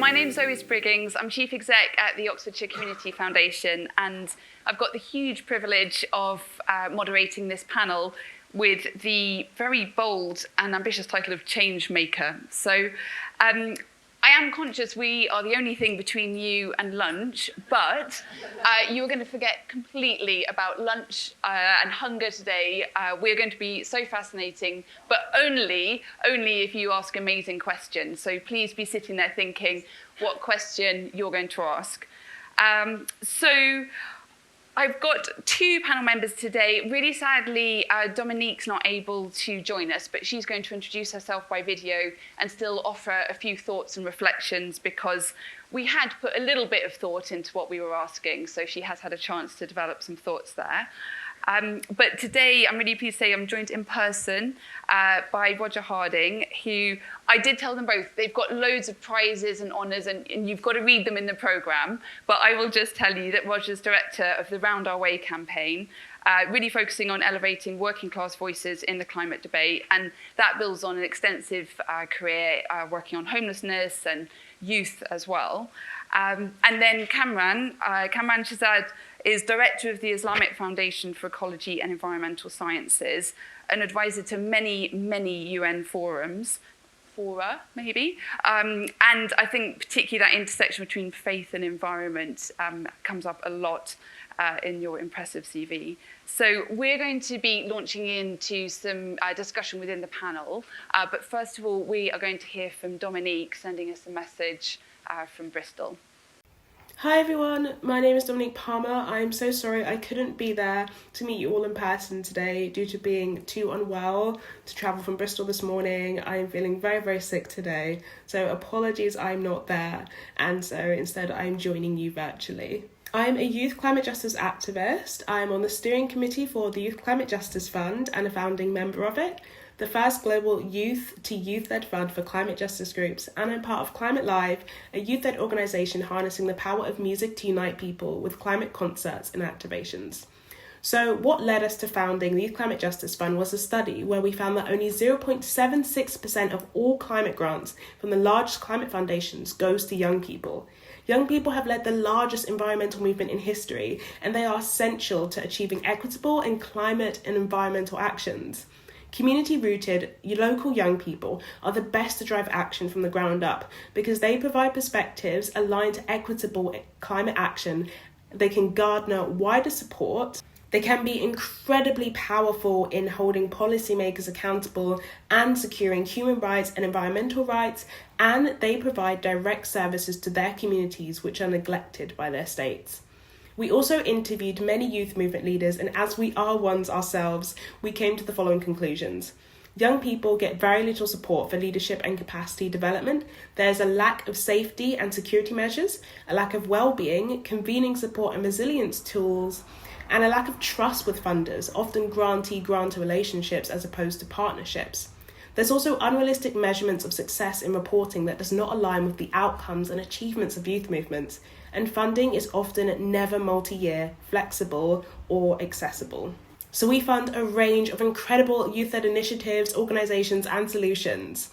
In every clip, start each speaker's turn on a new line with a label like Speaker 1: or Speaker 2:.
Speaker 1: my name's Zoe Spriggings. I'm Chief Exec at the Oxfordshire Community Foundation, and I've got the huge privilege of moderating this panel with the very bold and ambitious title of Changemaker. So I am conscious we are the only thing between you and lunch, but you're going to forget completely about lunch and hunger today. We're going to be so fascinating, but only if you ask amazing questions. So please be sitting there thinking what question you're going to ask. So I've got two panel members today. Really sadly, Dominique's not able to join us, but she's going to introduce herself by video and still offer a few thoughts and reflections, because we had put a little bit of thought into what we were asking, so she has had a chance to develop some thoughts there. But today, I'm really pleased to say I'm joined in person by Roger Harding, who I did tell them both, they've got loads of prizes and honours, and you've got to read them in the programme. But I will just tell you that Roger's director of the Round Our Way campaign, really focusing on elevating working class voices in the climate debate. And that builds on an extensive career working on homelessness and youth as well. And then Kamran Shahzad is director of the Islamic Foundation for Ecology and Environmental Sciences, an advisor to many UN fora, maybe. And I think particularly that intersection between faith and environment comes up a lot in your impressive CV. So we're going to be launching into some discussion within the panel. But first of all, we are going to hear from Dominique sending us a message from Bristol.
Speaker 2: Hi everyone, my name is Dominique Palmer. I'm so sorry I couldn't be there to meet you all in person today due to being too unwell to travel from Bristol this morning. I'm feeling very sick today, so apologies I'm not there, and so instead I'm joining you virtually. I'm a youth climate justice activist. I'm on the steering committee for the Youth Climate Justice Fund and a founding member of it, the first global youth-to-youth-led fund for climate justice groups, and I'm part of Climate Live, a youth-led organisation harnessing the power of music to unite people with climate concerts and activations. So what led us to founding the Youth Climate Justice Fund was a study where we found that only 0.76% of all climate grants from the largest climate foundations goes to young people. Young people have led the largest environmental movement in history, and they are essential to achieving equitable and climate and environmental actions. Community-rooted, local young people are the best to drive action from the ground up because they provide perspectives aligned to equitable climate action. They can garner wider support. They can be incredibly powerful in holding policymakers accountable and securing human rights and environmental rights, and they provide direct services to their communities which are neglected by their states. We also interviewed many youth movement leaders, and as we are ones ourselves, we came to the following conclusions. Young people get very little support for leadership and capacity development. There's a lack of safety and security measures, a lack of well-being, convening support and resilience tools, and a lack of trust with funders, often grantee-grantor relationships as opposed to partnerships. There's also unrealistic measurements of success in reporting that does not align with the outcomes and achievements of youth movements, and funding is often never multi-year, flexible, or accessible. So we fund a range of incredible youth-led initiatives, organisations, and solutions.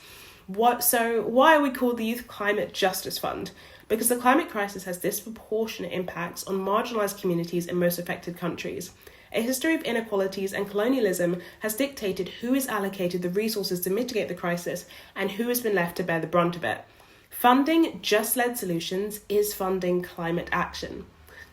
Speaker 2: So why are we called the Youth Climate Justice Fund? Because the climate crisis has disproportionate impacts on marginalised communities in most affected countries. A history of inequalities and colonialism has dictated who is allocated the resources to mitigate the crisis and who has been left to bear the brunt of it. Funding just-led solutions is funding climate action.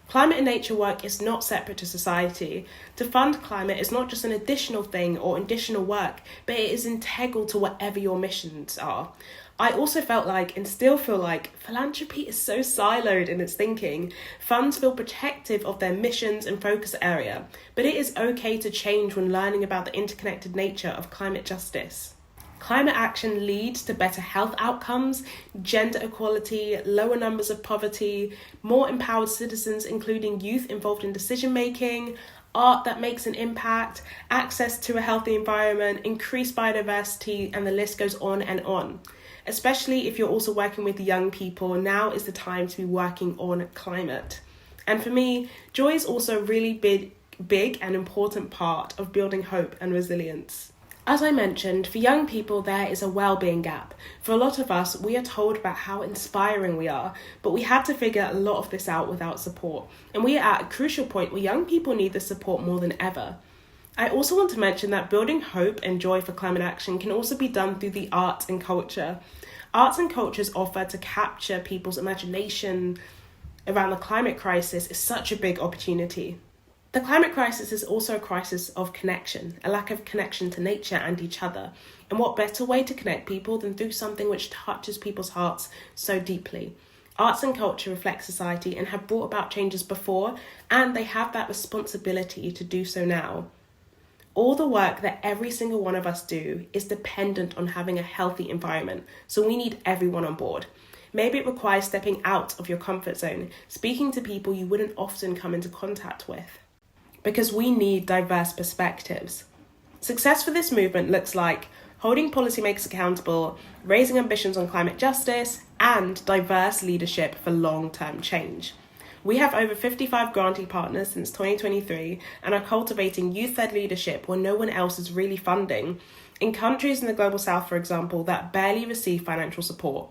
Speaker 2: Climate and nature work is not separate to society. To fund climate is not just an additional thing or additional work, but it is integral to whatever your missions are. I also felt like, and still feel like, philanthropy is so siloed in its thinking. Funds feel protective of their missions and focus area, but it is okay to change when learning about the interconnected nature of climate justice. Climate action leads to better health outcomes, gender equality, lower numbers of poverty, more empowered citizens, including youth involved in decision-making, art that makes an impact, access to a healthy environment, increased biodiversity, and the list goes on and on. Especially if you're also working with young people, now is the time to be working on climate. And for me, joy is also a really big and important part of building hope and resilience. As I mentioned, for young people, there is a well-being gap. For a lot of us, we are told about how inspiring we are, but we had to figure a lot of this out without support. And we are at a crucial point where young people need the support more than ever. I also want to mention that building hope and joy for climate action can also be done through the arts and culture. Arts and cultures offer to capture people's imagination around the climate crisis is such a big opportunity. The climate crisis is also a crisis of connection, a lack of connection to nature and each other. And what better way to connect people than through something which touches people's hearts so deeply? Arts and culture reflect society and have brought about changes before, and they have that responsibility to do so now. All the work that every single one of us do is dependent on having a healthy environment, so we need everyone on board. Maybe it requires stepping out of your comfort zone, speaking to people you wouldn't often come into contact with, because we need diverse perspectives. Success for this movement looks like holding policymakers accountable, raising ambitions on climate justice, and diverse leadership for long-term change. We have over 55 grantee partners since 2023 and are cultivating youth-led leadership where no one else is really funding, in countries in the Global South, for example, that barely receive financial support.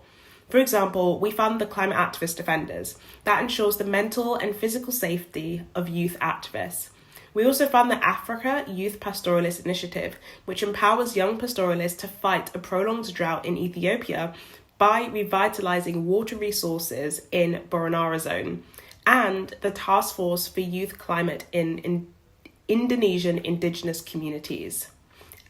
Speaker 2: For example, we fund the Climate Activist Defenders. That ensures the mental and physical safety of youth activists. We also fund the Africa Youth Pastoralist Initiative, which empowers young pastoralists to fight a prolonged drought in Ethiopia by revitalising water resources in Boronara Zone, and the Task Force for Youth Climate in Indonesian indigenous communities,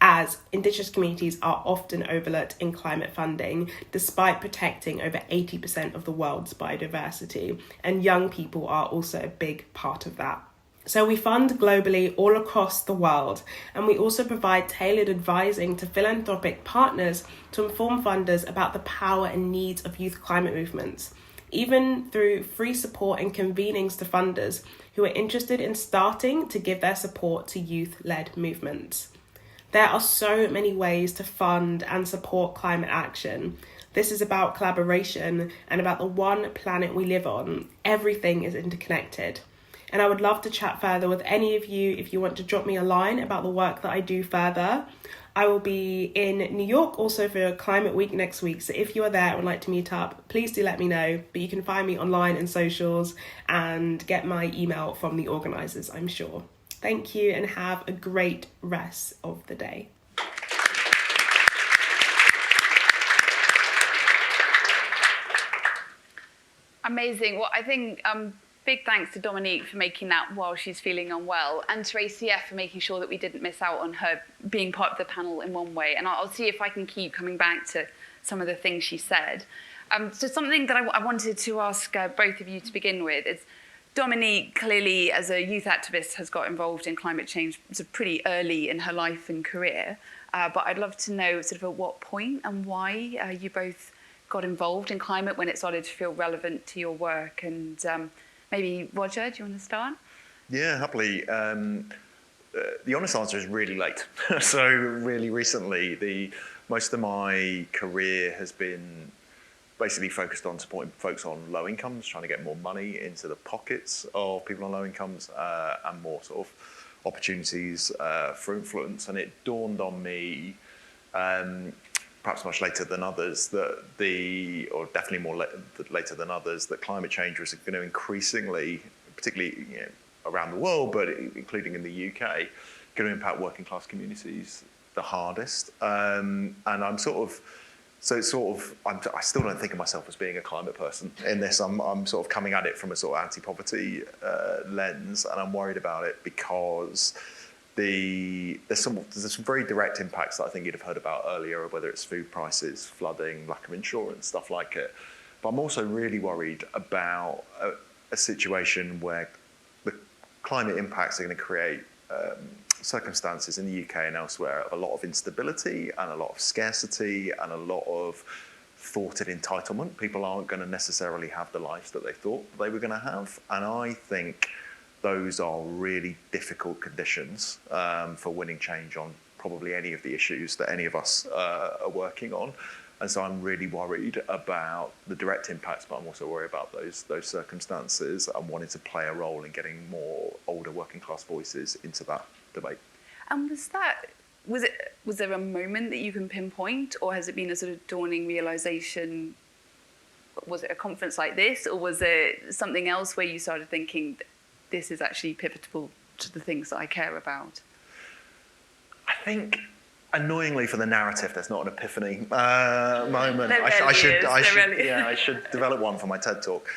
Speaker 2: as indigenous communities are often overlooked in climate funding, despite protecting over 80% of the world's biodiversity, and young people are also a big part of that. So we fund globally all across the world, and we also provide tailored advising to philanthropic partners to inform funders about the power and needs of youth climate movements, even through free support and convenings to funders who are interested in starting to give their support to youth-led movements. There are so many ways to fund and support climate action. This is about collaboration and about the one planet we live on. Everything is interconnected. And I would love to chat further with any of you if you want to drop me a line about the work that I do further. I will be in New York also for Climate Week next week, so if you are there and would like to meet up, please do let me know. But you can find me online and socials and get my email from the organisers, I'm sure. Thank you and have a great rest of the day.
Speaker 1: Amazing. Well, I think big thanks to Dominique for making that while she's feeling unwell, and to ACF for making sure that we didn't miss out on her being part of the panel in one way. And I'll see if I can keep coming back to some of the things she said. So something that I wanted to ask both of you to begin with is, Dominique clearly, as a youth activist, has got involved in climate change sort of pretty early in her life and career. But I'd love to know sort of at what point and why you both got involved in climate, when it started to feel relevant to your work. And maybe, Roger, do you want to start?
Speaker 3: Yeah, happily. The honest answer is really late. So really recently, most of my career has been basically focused on supporting folks on low incomes, trying to get more money into the pockets of people on low incomes and more sort of opportunities for influence. And it dawned on me, perhaps much later than others, or definitely more later than others, that climate change was going to increasingly, particularly around the world, but including in the UK, going to impact working class communities the hardest. And I'm I still don't think of myself as being a climate person in this. I'm sort of coming at it from a sort of anti-poverty lens, and I'm worried about it because there's some very direct impacts that I think you'd have heard about earlier, whether it's food prices, flooding, lack of insurance, stuff like it. But I'm also really worried about a situation where the climate impacts are going to create circumstances in the UK and elsewhere of a lot of instability and a lot of scarcity and a lot of thwarted entitlement. People aren't going to necessarily have the lives that they thought they were going to have. And I think those are really difficult conditions for winning change on probably any of the issues that any of us are working on. And so I'm really worried about the direct impacts, but I'm also worried about those circumstances and wanting to play a role in getting more older working class voices into that debate.
Speaker 1: And was that was there a moment that you can pinpoint, or has it been a sort of dawning realization? Was it a conference like this, or was it something else where you started thinking, this is actually pivotal to the things that I care about?
Speaker 3: I think, annoyingly for the narrative, there's not an epiphany moment. I should develop one for my TED talk.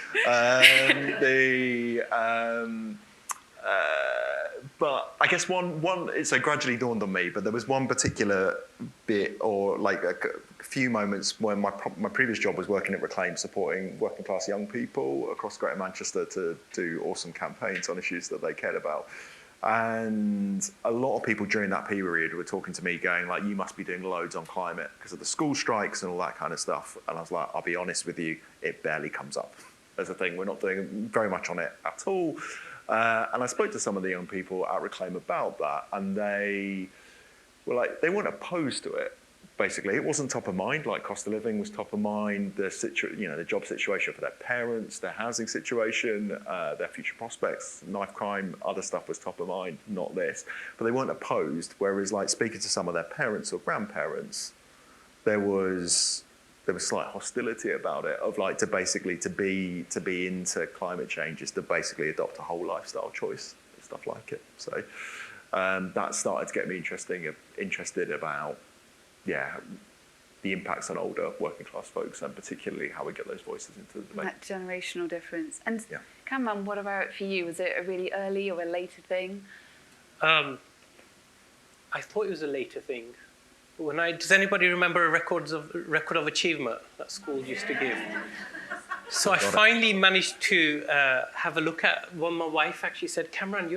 Speaker 3: But I guess so gradually dawned on me, but there was one particular bit, or like a few moments when my previous job was working at Reclaim, supporting working class young people across Greater Manchester to do awesome campaigns on issues that they cared about. And a lot of people during that period were talking to me going like, you must be doing loads on climate because of the school strikes and all that kind of stuff. And I was like, I'll be honest with you, it barely comes up as a thing. We're not doing very much on it at all. And I spoke to some of the young people at Reclaim about that, and they were like, they weren't opposed to it. Basically, it wasn't top of mind. Like cost of living was top of mind. The job situation for their parents, their housing situation, their future prospects, knife crime, other stuff was top of mind. Not this, but they weren't opposed. Whereas, like speaking to some of their parents or grandparents, there was slight hostility about it. Of like to be into climate change is to basically adopt a whole lifestyle choice and stuff like it. So that started to get me interested about. Yeah, the impacts on older working class folks, and particularly how we get those voices into the debate.
Speaker 1: That generational difference. And
Speaker 3: yeah.
Speaker 1: Cameron, what about for you? Was it a really early or a later thing?
Speaker 4: I thought it was a later thing. Does anybody remember a record of achievement that schools used to give? So I finally managed to have a look at one. My wife actually said, Cameron,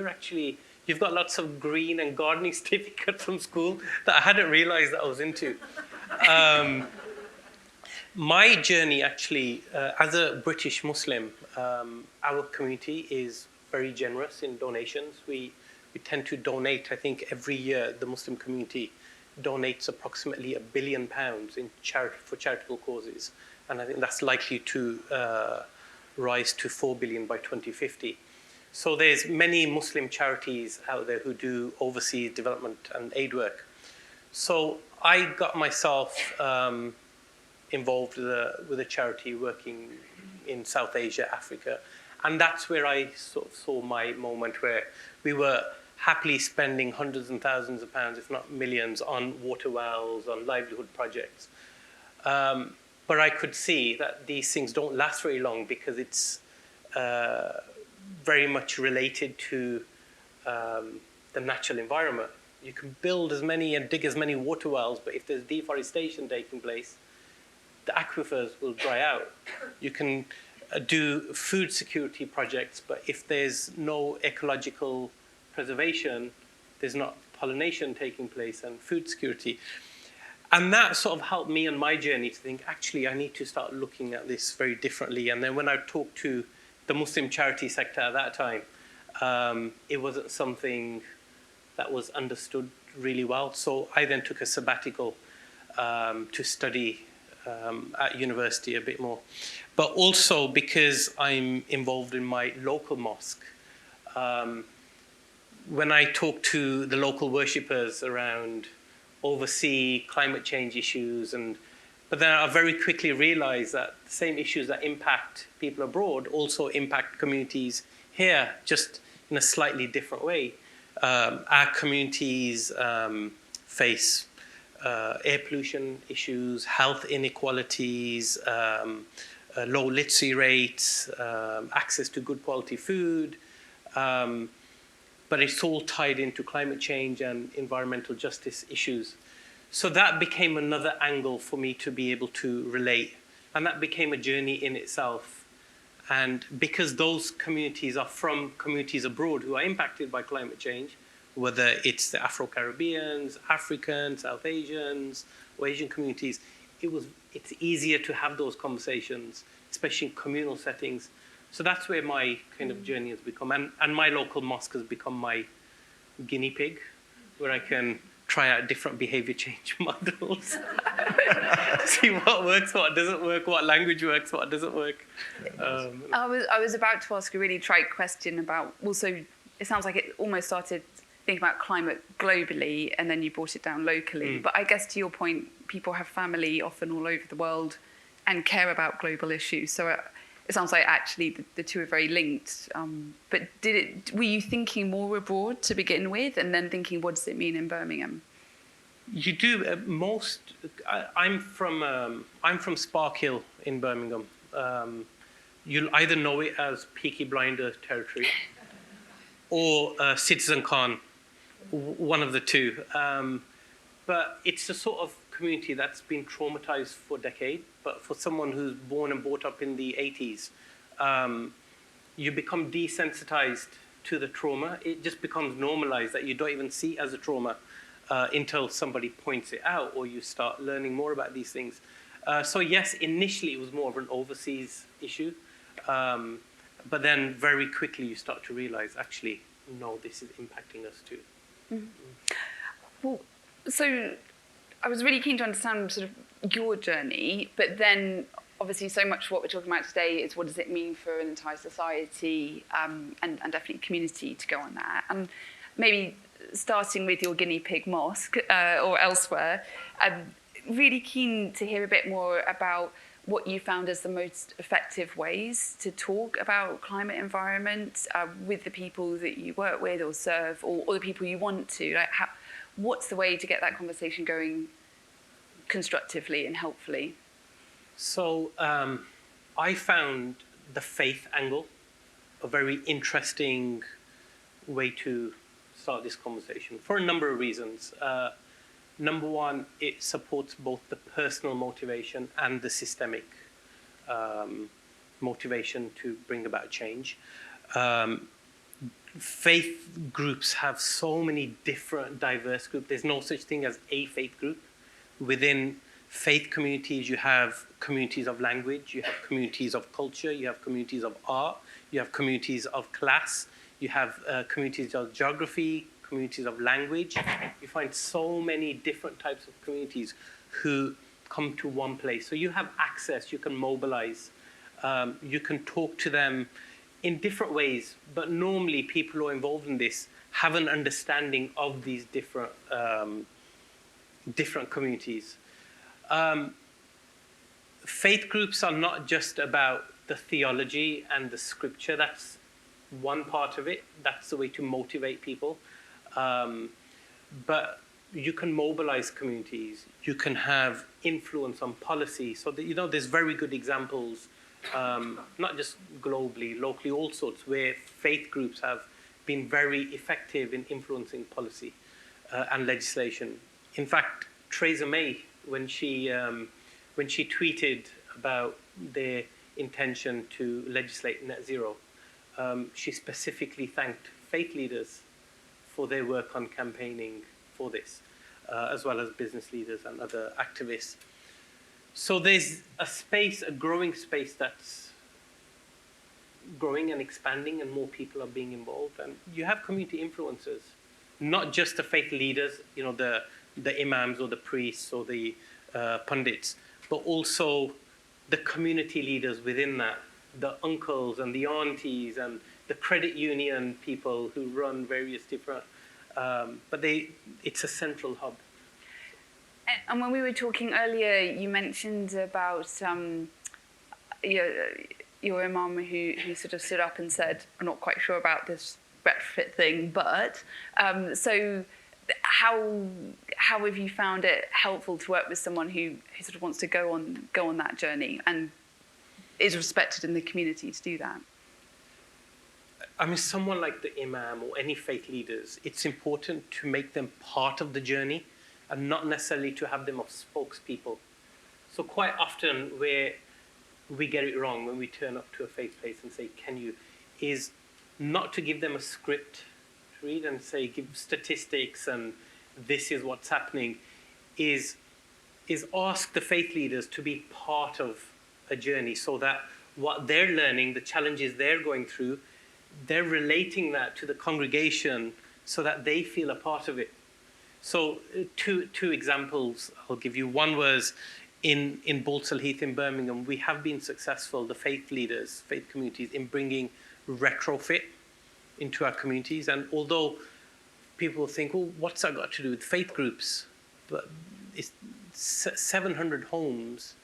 Speaker 4: you've got lots of green and gardening certificates from school that I hadn't realized that I was into. My journey actually, as a British Muslim, our community is very generous in donations. We tend to donate, I think every year the Muslim community donates approximately £1 billion for charitable causes. And I think that's likely to rise to 4 billion by 2050. So there's many Muslim charities out there who do overseas development and aid work. So I got myself involved with a charity working in South Asia, Africa. And that's where I sort of saw my moment where we were happily spending hundreds and thousands of pounds, if not millions, on water wells, on livelihood projects. But I could see that these things don't last very long because it's very much related to the natural environment. You can build as many and dig as many water wells, but if there's deforestation taking place, the aquifers will dry out. You can do food security projects, but if there's no ecological preservation, there's not pollination taking place and food security. And that sort of helped me on my journey to think, actually, I need to start looking at this very differently. And then when I talked to the Muslim charity sector at that time, it wasn't something that was understood really well. So I then took a sabbatical to study at university a bit more. But also because I'm involved in my local mosque, when I talk to the local worshippers around oversee climate change issues, but then I very quickly realized that the same issues that impact people abroad also impact communities here, just in a slightly different way. Our communities face air pollution issues, health inequalities, low literacy rates, access to good quality food, but it's all tied into climate change and environmental justice issues. So that became another angle for me to be able to relate. And that became a journey in itself. And because those communities are from communities abroad who are impacted by climate change, whether it's the Afro-Caribbeans, Africans, South Asians, or Asian communities, it's easier to have those conversations, especially in communal settings. So that's where my kind of journey has become. And my local mosque has become my guinea pig, where I can try out different behavior change models. See what works, what doesn't work, what language works, what doesn't work.
Speaker 1: I was about to ask a really trite question about, also, it sounds like it almost started think about climate globally, and then you brought it down locally. But I guess to your point, people have family often all over the world and care about global issues. So it sounds like actually the two are very linked. But were you thinking more abroad to begin with, and then thinking, what does it mean in Birmingham?
Speaker 4: You do I'm from Spark Hill in Birmingham. You'll either know it as Peaky Blinders territory or Citizen Khan, one of the two. But it's a sort of community that's been traumatized for decades. But for someone who's born and brought up in the 80s, you become desensitized to the trauma. It just becomes normalized that you don't even see it as a trauma until somebody points it out or you start learning more about these things. So yes, initially it was more of an overseas issue. But then very quickly you start to realize, actually, no, this is impacting us too.
Speaker 1: Mm-hmm. Well, so I was really keen to understand sort of your journey, but then obviously so much of what we're talking about today is what does it mean for an entire society and definitely community to go on that. And maybe starting with your guinea pig mosque or elsewhere, I'm really keen to hear a bit more about what you found as the most effective ways to talk about climate environment with the people that you work with or serve, or the people you want to. Like, what's the way to get that conversation going constructively and helpfully?
Speaker 4: So I found the faith angle a very interesting way to start this conversation for a number of reasons. Number one, it supports both the personal motivation and the systemic motivation to bring about change. Faith groups have so many different diverse groups. There's no such thing as a faith group. Within faith communities, you have communities of language, you have communities of culture, you have communities of art, you have communities of class, you have communities of geography, communities of language. You find so many different types of communities who come to one place. So you have access, you can mobilize, you can talk to them in different ways, but normally people who are involved in this have an understanding of these different communities. Faith groups are not just about the theology and the scripture. That's one part of it. That's the way to motivate people. But you can mobilize communities. You can have influence on policy. So that, there's very good examples, not just globally, locally, all sorts, where faith groups have been very effective in influencing policy and legislation. In fact, Theresa May, when she tweeted about their intention to legislate net zero, she specifically thanked faith leaders for their work on campaigning for this, as well as business leaders and other activists. So there's a growing space that's growing and expanding, and more people are being involved. And you have community influencers, not just the faith leaders, the imams or the priests or the pundits, but also the community leaders within that, the uncles and the aunties and the credit union people who run various different, but it's a central hub.
Speaker 1: And when we were talking earlier, you mentioned about your imam who sort of stood up and said, I'm not quite sure about this retrofit thing, but so how have you found it helpful to work with someone who sort of wants to go on that journey and is respected in the community to do that?
Speaker 4: I mean, someone like the imam or any faith leaders, it's important to make them part of the journey and not necessarily to have them as spokespeople. So quite often where we get it wrong when we turn up to a faith place and say, can you, is not to give them a script to read and say, give statistics and this is what's happening, is ask the faith leaders to be part of a journey so that what they're learning, the challenges they're going through, they're relating that to the congregation so that they feel a part of it. So two examples I'll give you. One was in Balsall Heath in Birmingham. We have been successful, the faith leaders, faith communities, in bringing retrofit into our communities. And although people think, well, what's that got to do with faith groups? But it's 700 homes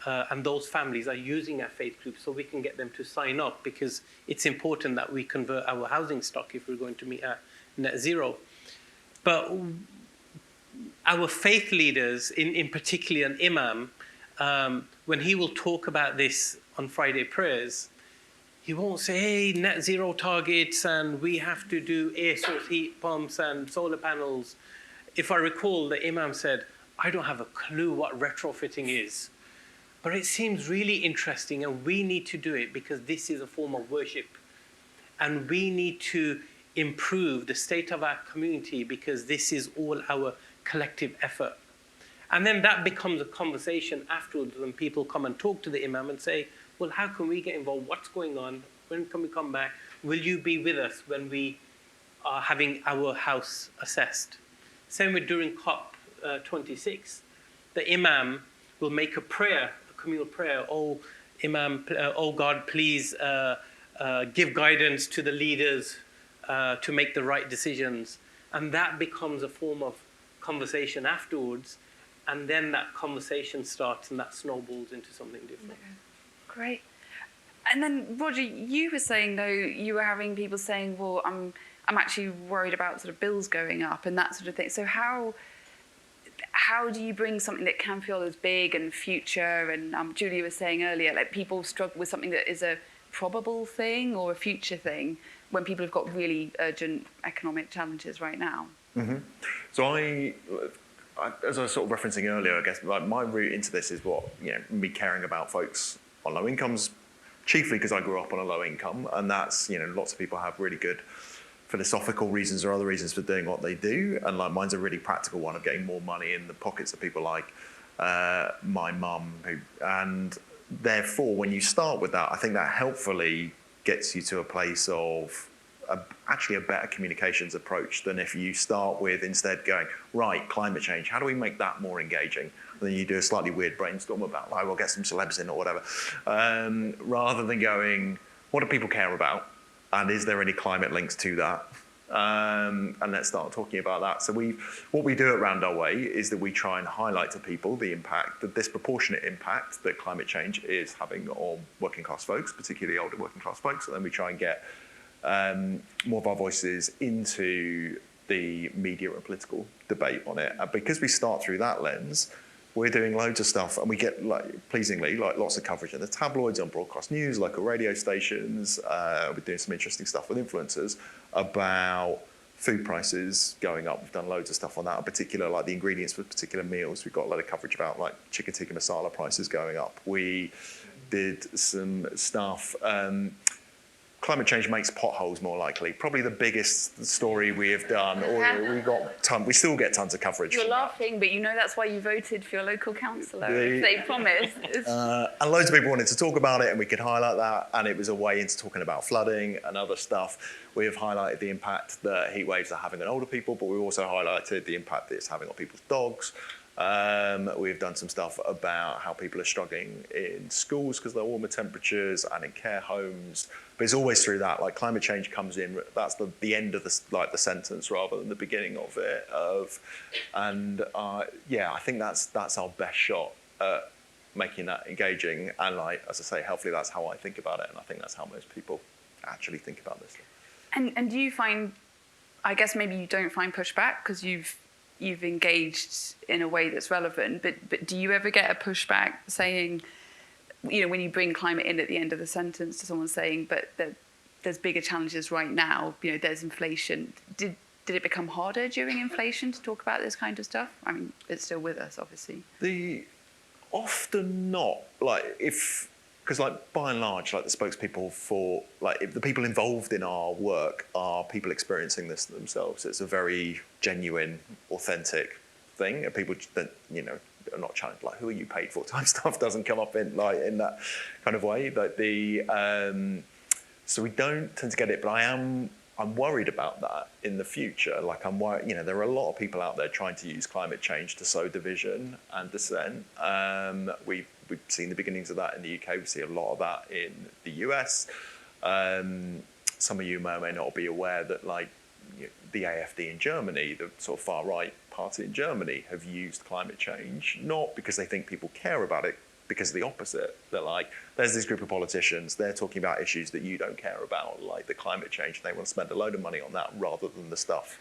Speaker 4: and those families are using our faith groups, so we can get them to sign up, because it's important that we convert our housing stock if we're going to meet our net zero. But our faith leaders, in particular an imam, when he will talk about this on Friday prayers, he won't say, hey, net zero targets and we have to do air source heat pumps and solar panels. If I recall, the imam said, I don't have a clue what retrofitting is, but it seems really interesting and we need to do it because this is a form of worship. And we need to improve the state of our community because this is all our collective effort. And then that becomes a conversation afterwards when people come and talk to the imam and say, well, how can we get involved? What's going on? When can we come back? Will you be with us when we are having our house assessed? Same with during COP26. The imam will make a prayer, a communal prayer. Oh, imam, oh God, please give guidance to the leaders to make the right decisions. And that becomes a form of conversation afterwards. And then that conversation starts and that snowballs into something different.
Speaker 1: Okay. Great. And then, Roger, you were saying, though, you were having people saying, well, I'm actually worried about sort of bills going up and that sort of thing. So how do you bring something that can feel as big and future? And Julia was saying earlier, like people struggle with something that is a probable thing or a future thing when people have got really urgent economic challenges right now.
Speaker 3: Mm-hmm. So as I was sort of referencing earlier, I guess like my route into this is me caring about folks on low incomes, chiefly because I grew up on a low income, and that's lots of people have really good philosophical reasons or other reasons for doing what they do, and like mine's a really practical one of getting more money in the pockets of people like my mum, and therefore when you start with that, I think that helpfully gets you to a place of actually a better communications approach than if you start with instead going, right, climate change, how do we make that more engaging? And then you do a slightly weird brainstorm about, like, we'll get some celebs in or whatever, rather than going, what do people care about? And is there any climate links to that? And let's start talking about that. So what we do at Round Our Way is that we try and highlight to people the impact, the disproportionate impact that climate change is having on working class folks, particularly older working class folks. And then we try and get more of our voices into the media and political debate on it. And because we start through that lens, we're doing loads of stuff, and we get, pleasingly, lots of coverage in the tabloids, on broadcast news, local radio stations. We're doing some interesting stuff with influencers about food prices going up. We've done loads of stuff on that, in particular, like the ingredients for particular meals. We've got a lot of coverage about like chicken tikka masala prices going up. We did some stuff. Climate change makes potholes more likely. Probably the biggest story we have done. We still get tons of coverage.
Speaker 1: You're laughing, but that's why you voted for your local councillor. They promised.
Speaker 3: And loads of people wanted to talk about it, and we could highlight that. And it was a way into talking about flooding and other stuff. We have highlighted the impact that heat waves are having on older people, but we've also highlighted the impact that it's having on people's dogs. We've done some stuff about how people are struggling in schools because of the warmer temperatures and in care homes. But it's always through that, like climate change comes in, that's the end of the sentence rather than the beginning of it. I think that's our best shot at making that engaging. And as I say, hopefully that's how I think about it. And I think that's how most people actually think about this.
Speaker 1: And do you find, I guess maybe you don't find pushback because you've engaged in a way that's relevant, but do you ever get a pushback saying, when you bring climate in at the end of the sentence to someone saying, but there's bigger challenges right now, there's inflation. Did it become harder during inflation to talk about this kind of stuff? I mean, it's still with us, obviously.
Speaker 3: Often not, because by and large, the spokespeople for, if the people involved in our work are people experiencing this themselves. It's a very genuine, authentic thing. And people that, are not challenged, who are you paid for type stuff doesn't come up in that kind of way. So we don't tend to get it, but I'm worried about that in the future. I'm worried, there are a lot of people out there trying to use climate change to sow division and dissent. We've seen the beginnings of that in the UK. We see a lot of that in the US. Some of you may or may not be aware that the AfD in Germany, the sort of far-right party in Germany, have used climate change, not because they think people care about it, because of the opposite. They're like, there's this group of politicians, they're talking about issues that you don't care about, like the climate change, and they want to spend a load of money on that rather than the stuff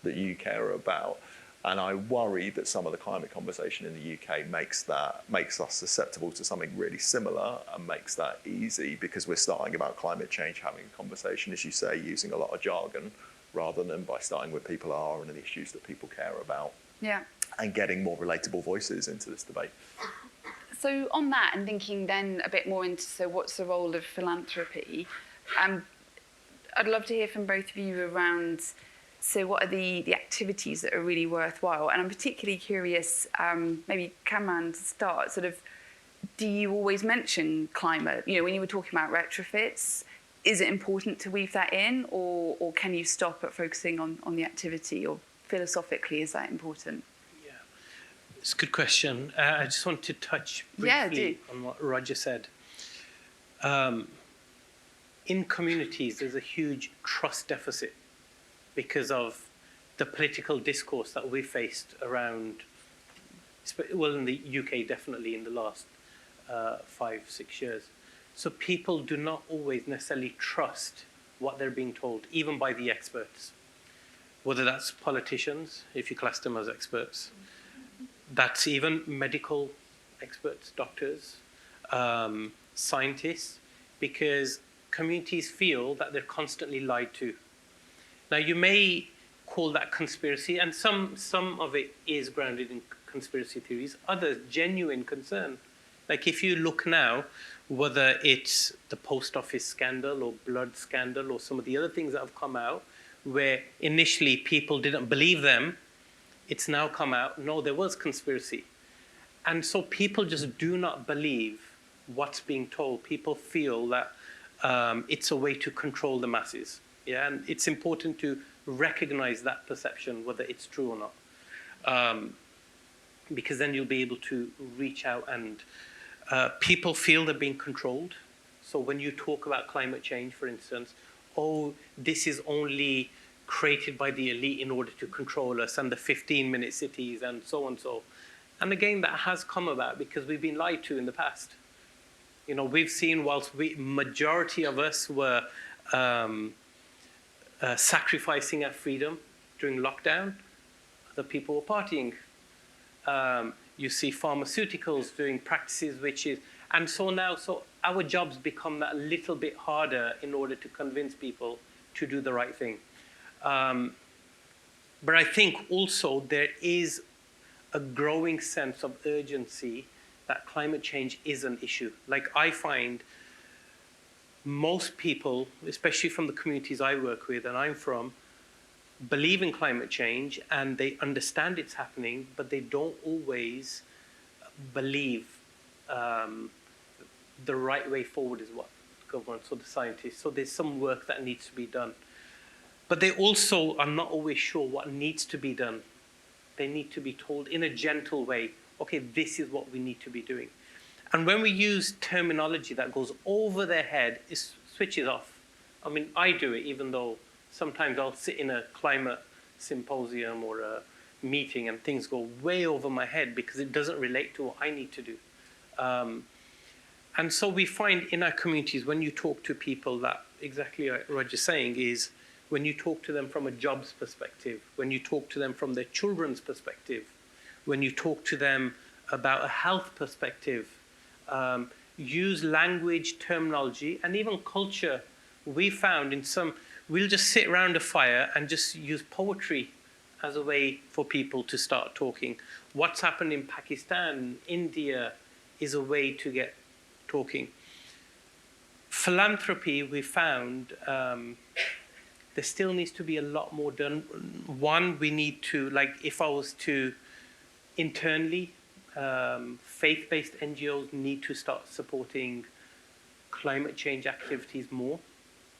Speaker 3: that you care about. And I worry that some of the climate conversation in the UK makes us susceptible to something really similar, and makes that easy, because we're starting about climate change, having a conversation, as you say, using a lot of jargon, rather than by starting where people are and the issues that people care about.
Speaker 1: Yeah.
Speaker 3: And getting more relatable voices into this debate.
Speaker 1: So on that, and thinking then a bit more into, so what's the role of philanthropy? I'd love to hear from both of you around, so what are the activities that are really worthwhile? And I'm particularly curious, maybe Cameron to start, sort of, do you always mention climate? You know, when you were talking about retrofits, is it important to weave that in, or can you stop at focusing on the activity, or philosophically, is that important?
Speaker 4: Yeah, it's a good question. I just want to touch briefly on what Roger said. In communities, there's a huge trust deficit because of the political discourse that we faced around, well, in the UK, definitely in the last 5-6 years. So people do not always necessarily trust what they're being told, even by the experts. Whether that's politicians, if you class them as experts, that's even medical experts, doctors, scientists, because communities feel that they're constantly lied to. Now, you may call that conspiracy, and some of it is grounded in conspiracy theories, others genuine concern. Like if you look now, whether it's the post office scandal or blood scandal or some of the other things that have come out, where initially people didn't believe them, it's now come out, no, there was conspiracy. And so people just do not believe what's being told. People feel that it's a way to control the masses. Yeah, and it's important to recognize that perception, whether it's true or not. Because then you'll be able to reach out, and people feel they're being controlled. So when you talk about climate change, for instance, oh, this is only created by the elite in order to control us, and the 15-minute cities and so on and so. And again, that has come about because we've been lied to in the past. You know, we've seen, whilst majority of us were sacrificing our freedom during lockdown, other people were partying. You see pharmaceuticals doing practices which is, and so now, so our jobs become that little bit harder in order to convince people to do the right thing. But I think also there is a growing sense of urgency that climate change is an issue. Like I find most people, especially from the communities I work with and I'm from, believe in climate change and they understand it's happening, but they don't always believe the right way forward is what governments or the scientists. So there's some work that needs to be done. But they also are not always sure what needs to be done. They need to be told in a gentle way, okay, this is what we need to be doing. And when we use terminology that goes over their head, it switches off. I mean, I do it, even though sometimes I'll sit in a climate symposium or a meeting and things go way over my head because it doesn't relate to what I need to do. And so we find in our communities, when you talk to people, that exactly like Roger's saying is, when you talk to them from a jobs perspective, when you talk to them from their children's perspective, when you talk to them about a health perspective, use language, terminology, and even culture. We found in some, we'll just sit around a fire and just use poetry as a way for people to start talking. What's happened in Pakistan, India, is a way to get talking. Philanthropy, we found, there still needs to be a lot more done. One, we need to, like if I was to internally, faith-based NGOs need to start supporting climate change activities more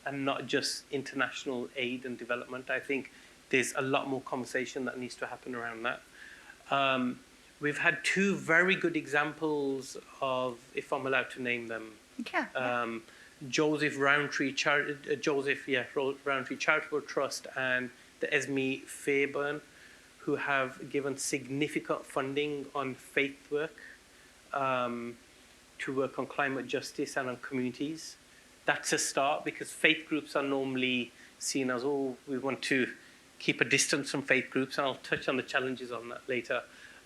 Speaker 4: and not just international aid and development. I think there's a lot more conversation that needs to happen around that. We've had two very good examples of, if I'm allowed to name them, Joseph Rowntree Charitable Trust and the Esme Fairburn, who have given significant funding on faith work, to work on climate justice and on communities. That's a start, because faith groups are normally seen as, oh, we want to keep a distance from faith groups, and I'll touch on the challenges on that later.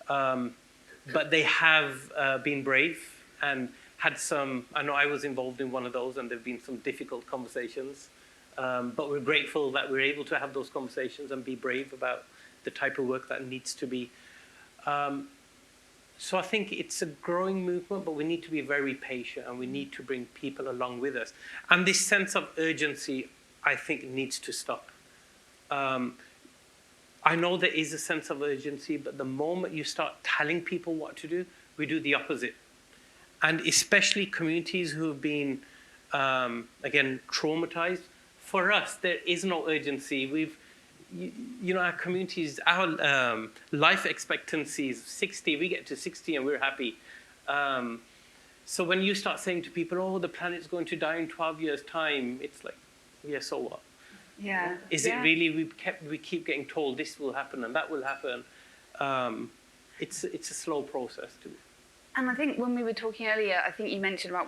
Speaker 4: But they have been brave and had some, I know I was involved in one of those, and there have been some difficult conversations. But we're grateful that we're able to have those conversations and be brave about the type of work that needs to be. So I think it's a growing movement, but we need to be very patient, and we need to bring people along with us. And this sense of urgency, I think, needs to stop. I know there is a sense of urgency, but the moment you start telling people what to do, we do the opposite. And especially communities who have been, again, traumatized. For us, there is no urgency. You know, our communities, our life expectancy is 60. We get to 60 and we're happy. So when you start saying to people, oh, the planet's going to die in 12 years' time, it's like, yeah, so what?
Speaker 1: Yeah.
Speaker 4: Is it really, we keep getting told this will happen and that will happen. It's a slow process too.
Speaker 1: And I think when we were talking earlier, I think you mentioned about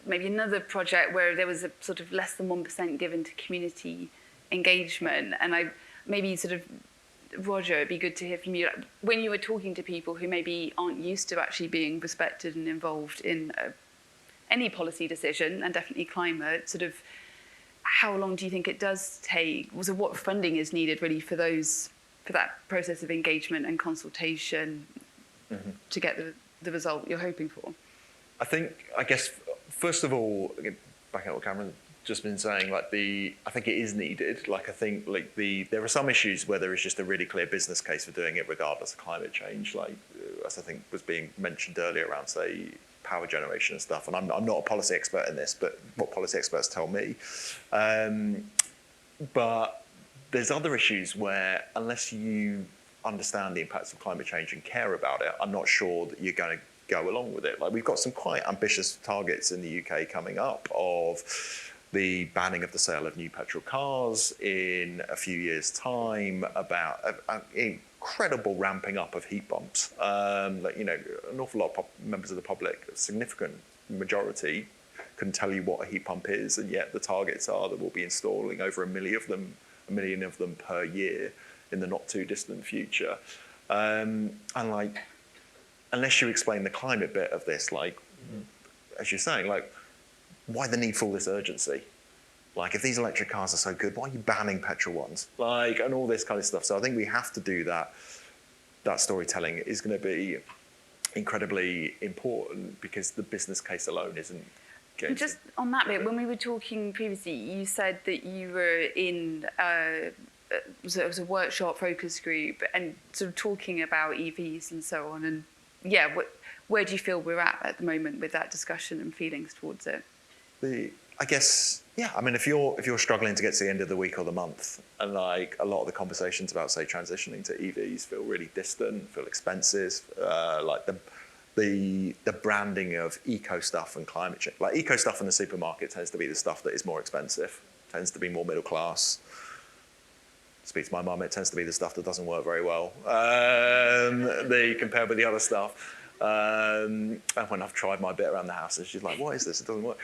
Speaker 1: maybe another project where there was a sort of less than 1% given to community engagement. And maybe sort of, Roger, it'd be good to hear from you. When you were talking to people who maybe aren't used to actually being respected and involved in any policy decision, and definitely climate, sort of, how long do you think it does take? So what funding is needed really for that process of engagement and consultation to get the result you're hoping for?
Speaker 3: I guess, first of all, again, back at what Cameron just been saying, I think it is needed. I think there are some issues where there is just a really clear business case for doing it regardless of climate change, as I think was being mentioned earlier around, say, power generation and stuff. And I'm not a policy expert in this, but what policy experts tell me. But there's other issues where, unless you understand the impacts of climate change and care about it, I'm not sure that you're going to go along with it. We've got some quite ambitious targets in the UK coming up of the banning of the sale of new petrol cars in a few years' time, about an incredible ramping up of heat pumps. An awful lot of members of the public, a significant majority, couldn't tell you what a heat pump is, and yet the targets are that we'll be installing over a million of them per year in the not too distant future. Unless you explain the climate bit of this, as you're saying, why the need for all this urgency? If these electric cars are so good, why are you banning petrol ones? And all this kind of stuff. So I think we have to do that. That storytelling is going to be incredibly important, because the business case alone isn't going to...
Speaker 1: Just on that bit, when we were talking previously, you said that you were in it was a workshop focus group and sort of talking about EVs and so on. And yeah, where do you feel we're at the moment with that discussion and feelings towards it?
Speaker 3: I guess, yeah. I mean, if you're struggling to get to the end of the week or the month, and a lot of the conversations about, say, transitioning to EVs feel really distant, feel expensive, the branding of eco stuff and climate change, eco stuff in the supermarket tends to be the stuff that is more expensive, tends to be more middle class. Speak to my mum, it tends to be the stuff that doesn't work very well. Compared with the other stuff. And when I've tried my bit around the house, and she's like, "What is this? It doesn't work."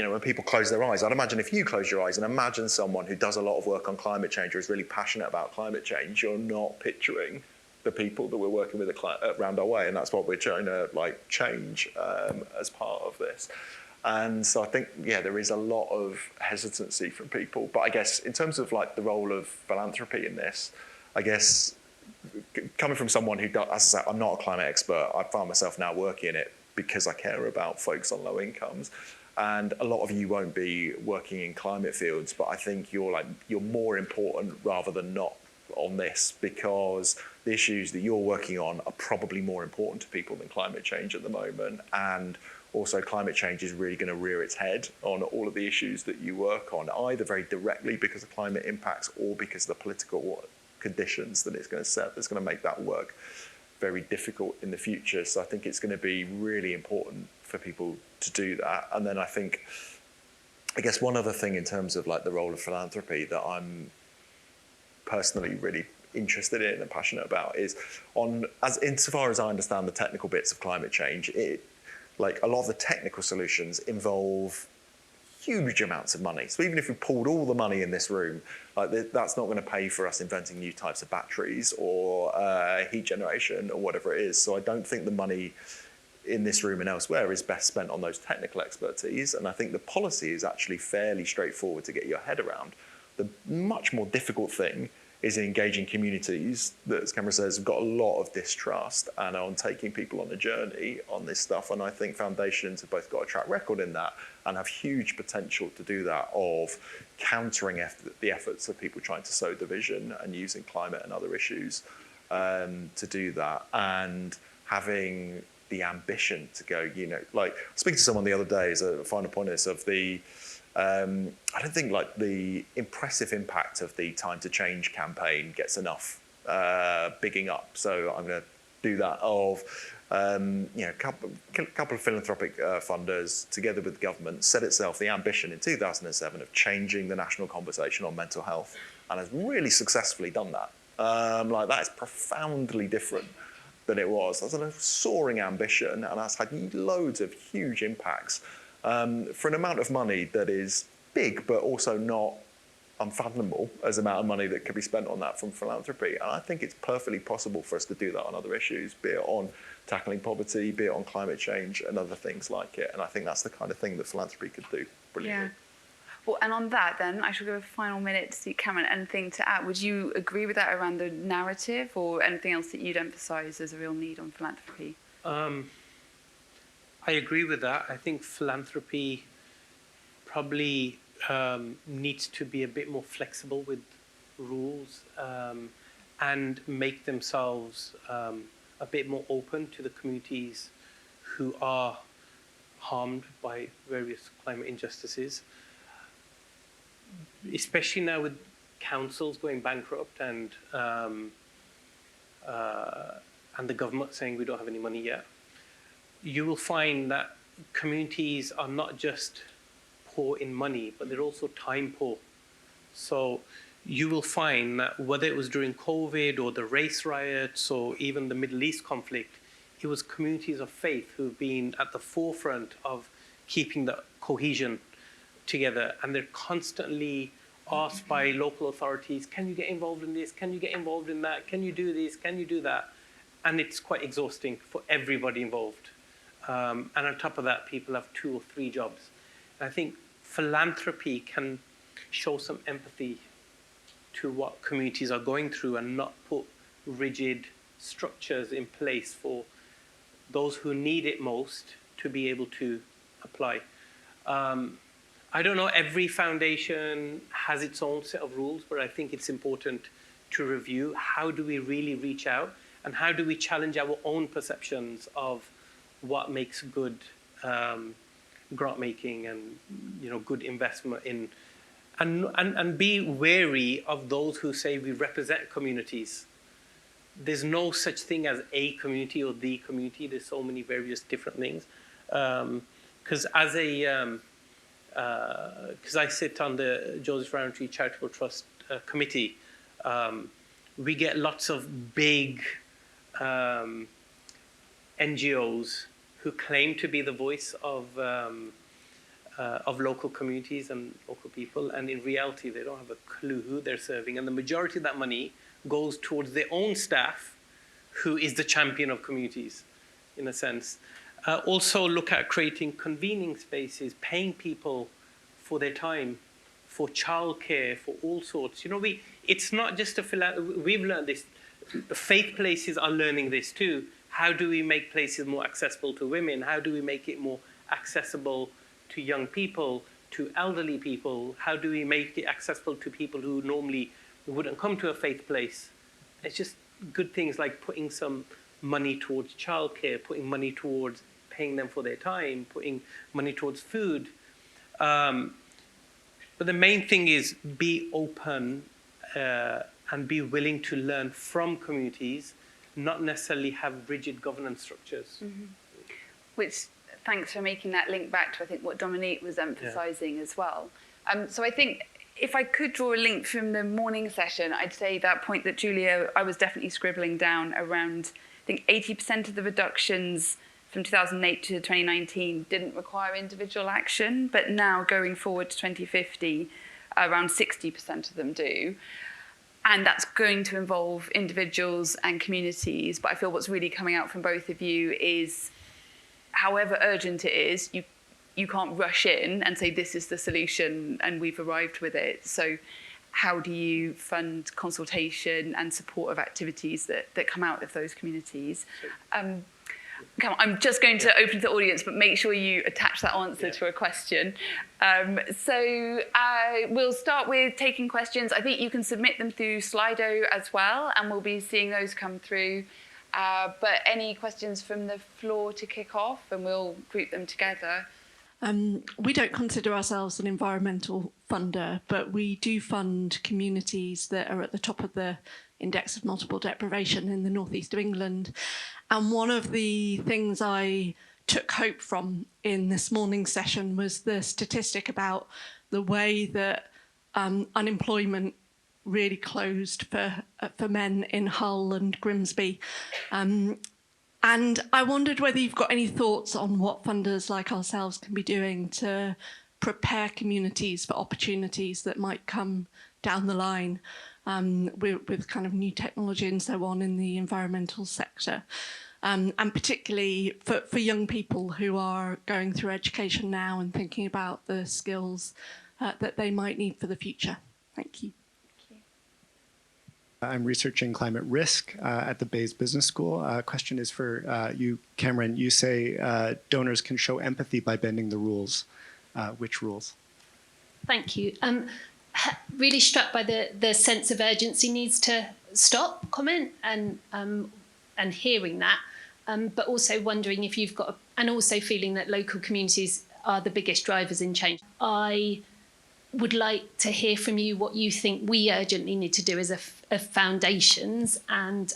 Speaker 3: When people close their eyes, I'd imagine if you close your eyes and imagine someone who does a lot of work on climate change or is really passionate about climate change, you're not picturing the people that we're working with around our way, and that's what we're trying to change as part of this. And so I think, yeah, there is a lot of hesitancy from people. But I guess in terms of the role of philanthropy in this, I guess coming from someone who does, as I say, I'm not a climate expert. I find myself now working in it because I care about folks on low incomes. And a lot of you won't be working in climate fields, but I think you're more important rather than not on this, because the issues that you're working on are probably more important to people than climate change at the moment. And also, climate change is really going to rear its head on all of the issues that you work on, either very directly because of climate impacts or because of the political conditions that it's going to set that's going to make that work very difficult in the future. So I think it's going to be really important for people to do that. And then I think I guess one other thing in terms of like the role of philanthropy that I'm personally really interested in and passionate about is insofar as I understand the technical bits of climate change, like a lot of the technical solutions involve huge amounts of money. So even if we pulled all the money in this room, like that's not going to pay for us inventing new types of batteries or heat generation or whatever it is. So I don't think the money in this room and elsewhere is best spent on those technical expertise. And I think the policy is actually fairly straightforward to get your head around. The much more difficult thing is engaging communities that, as Cameron says, have got a lot of distrust and on taking people on a journey on this stuff. And I think foundations have both got a track record in that and have huge potential to do that, of countering the efforts of people trying to sow division and using climate and other issues to do that, and having the ambition to go, like speaking to someone the other day as a final point of this, of the I don't think like the impressive impact of the Time to Change campaign gets enough bigging up. So I'm going to do that. Of a couple of philanthropic funders together with the government set itself the ambition in 2007 of changing the national conversation on mental health, and has really successfully done that. Like that is profoundly different than it was. That's a soaring ambition, and that's had loads of huge impacts. For an amount of money that is big, but also not unfathomable as the amount of money that could be spent on that from philanthropy. And I think it's perfectly possible for us to do that on other issues, be it on tackling poverty, be it on climate change and other things like it. And I think that's the kind of thing that philanthropy could do brilliantly.
Speaker 1: Yeah. Well, and on that then, I shall give a final minute to see Cameron, anything to add? Would you agree with that around the narrative, or anything else that you'd emphasise as a real need on philanthropy?
Speaker 4: I agree with that. I think philanthropy probably needs to be a bit more flexible with rules and make themselves a bit more open to the communities who are harmed by various climate injustices. Especially now with councils going bankrupt and the government saying we don't have any money yet, you will find that communities are not just poor in money, but they're also time poor. So you will find that whether it was during COVID or the race riots or even the Middle East conflict, it was communities of faith who've been at the forefront of keeping the cohesion together. And they're constantly asked by local authorities, can you get involved in this? Can you get involved in that? Can you do this? Can you do that? And it's quite exhausting for everybody involved. And on top of that, people have 2 or 3 jobs. And I think philanthropy can show some empathy to what communities are going through and not put rigid structures in place for those who need it most to be able to apply. I don't know, every foundation has its own set of rules, but I think it's important to review how do we really reach out and how do we challenge our own perceptions of what makes good grant making and good investment in, and be wary of those who say we represent communities. There's no such thing as a community or the community. There's so many various different things. Because I sit on the Joseph Rowntree Charitable Trust committee, we get lots of big NGOs who claim to be the voice of local communities and local people, and in reality they don't have a clue who they're serving, and the majority of that money goes towards their own staff, who is the champion of communities, in a sense. Also look at creating convening spaces, paying people for their time, for childcare, for all sorts. It's not just we've learned this. Faith places are learning this too. How do we make places more accessible to women? How do we make it more accessible to young people, to elderly people? How do we make it accessible to people who normally wouldn't come to a faith place? It's just good things like putting some money towards childcare, putting money towards paying them for their time, putting money towards food. But the main thing is be open and be willing to learn from communities, not necessarily have rigid governance structures.
Speaker 1: Which thanks for making that link back to, I think, what Dominique was emphasising as well. So I think if I could draw a link from the morning session, I'd say that point that Julia, I was definitely scribbling down around, I think 80% of the reductions from 2008 to 2019 didn't require individual action, but now going forward to 2050, around 60% of them do. And that's going to involve individuals and communities. But I feel what's really coming out from both of you is, however urgent it is, you can't rush in and say this is the solution and we've arrived with it. So how do you fund consultation and support of activities that come out of those communities? I'm just going to open to the audience, but make sure you attach that answer to a question. So we'll start with taking questions. I think you can submit them through Slido as well, and we'll be seeing those come through. But any questions from the floor to kick off, and we'll group them together.
Speaker 5: We don't consider ourselves an environmental funder, but we do fund communities that are at the top of the index of multiple deprivation in the northeast of England. And one of the things I took hope from in this morning's session was the statistic about the way that unemployment really closed for men in Hull and Grimsby. And I wondered whether you've got any thoughts on what funders like ourselves can be doing to prepare communities for opportunities that might come down the line with kind of new technology and so on in the environmental sector. And particularly for young people who are going through education now and thinking about the skills that they might need for the future. Thank you.
Speaker 6: I'm researching climate risk at the Bayes Business School. Question is for you, Cameron. You say donors can show empathy by bending the rules. Which rules?
Speaker 7: Thank you. Really struck by the sense of urgency needs to stop comment and hearing that, but also wondering if you've got, and also feeling that local communities are the biggest drivers in change. I would like to hear from you what you think we urgently need to do as a foundations, and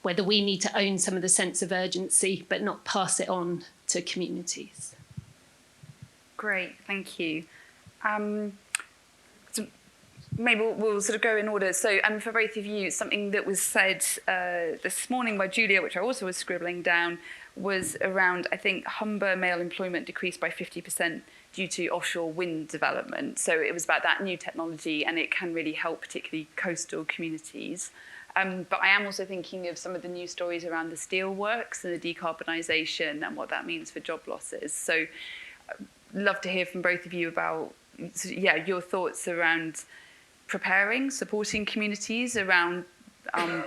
Speaker 7: whether we need to own some of the sense of urgency but not pass it on to communities.
Speaker 1: Great, thank you. So maybe we'll sort of go in order. So for both of you, something that was said this morning by Julia, which I also was scribbling down, was around, I think, Humber male employment decreased by 50% due to offshore wind development. So it was about that new technology, and it can really help particularly coastal communities. But I am also thinking of some of the news stories around the steelworks and the decarbonisation and what that means for job losses. So I'd love to hear from both of you about, your thoughts around preparing, supporting communities around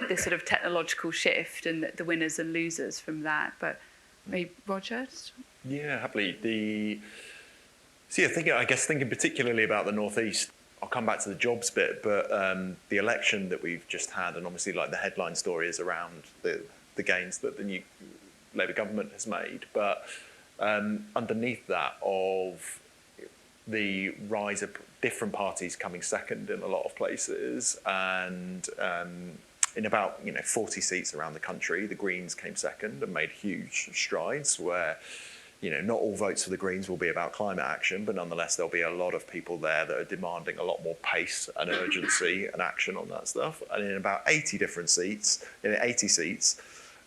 Speaker 1: this sort of technological shift and the winners and losers from that. But maybe Roger?
Speaker 3: Yeah, happily. Thinking particularly about the Northeast, I'll come back to the jobs bit, but the election that we've just had, and obviously like the headline story is around the gains that the new Labour government has made, but underneath that of the rise of different parties coming second in a lot of places, and in about 40 seats around the country, the Greens came second and made huge strides where not all votes for the Greens will be about climate action, but nonetheless there'll be a lot of people there that are demanding a lot more pace and urgency and action on that stuff. And in about 80 seats,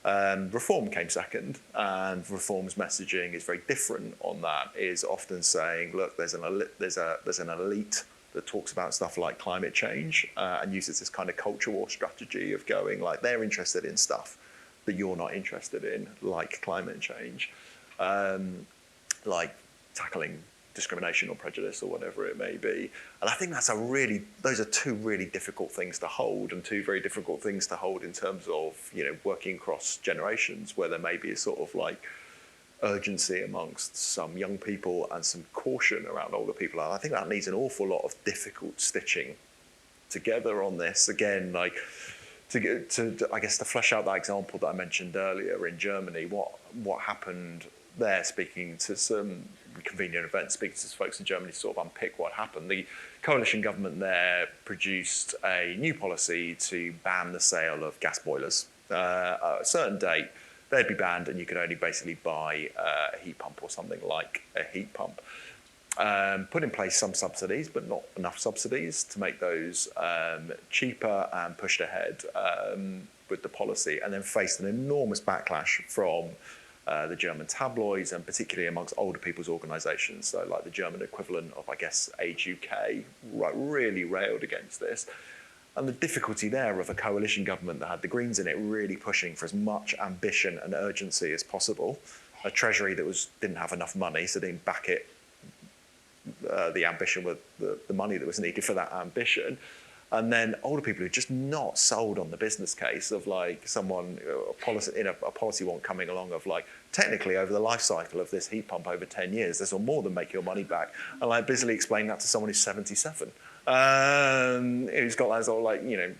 Speaker 3: Reform came second, and Reform's messaging is very different on that. Is often saying, look, there's an elite that talks about stuff like climate change and uses this kind of culture war strategy of going like they're interested in stuff that you're not interested in, like climate change, like tackling discrimination or prejudice or whatever it may be. And I think those are two really difficult things to hold, and two very difficult things to hold in terms of, working across generations, where there may be a sort of like urgency amongst some young people and some caution around older people. And I think that needs an awful lot of difficult stitching together on this. Again, like to flesh out that example that I mentioned earlier in Germany, what happened there, speaking to some convenient events, speaking to folks in Germany to sort of unpick what happened. The coalition government there produced a new policy to ban the sale of gas boilers. At a certain date, they'd be banned, and you could only basically buy a heat pump or something like a heat pump. Put in place some subsidies, but not enough subsidies to make those cheaper, and pushed ahead with the policy, and then faced an enormous backlash from the German tabloids, and particularly amongst older people's organisations. So like the German equivalent of, I guess, Age UK, really railed against this. And the difficulty there of a coalition government that had the Greens in it really pushing for as much ambition and urgency as possible, a Treasury that didn't have enough money, so didn't back it, the ambition with the money that was needed for that ambition, and then older people who are just not sold on the business case of like someone, a policy one coming along of like, technically over the life cycle of this heat pump over 10 years, this will more than make your money back, and like busily explain that to someone who's 77. Who's got that sort of like, you know,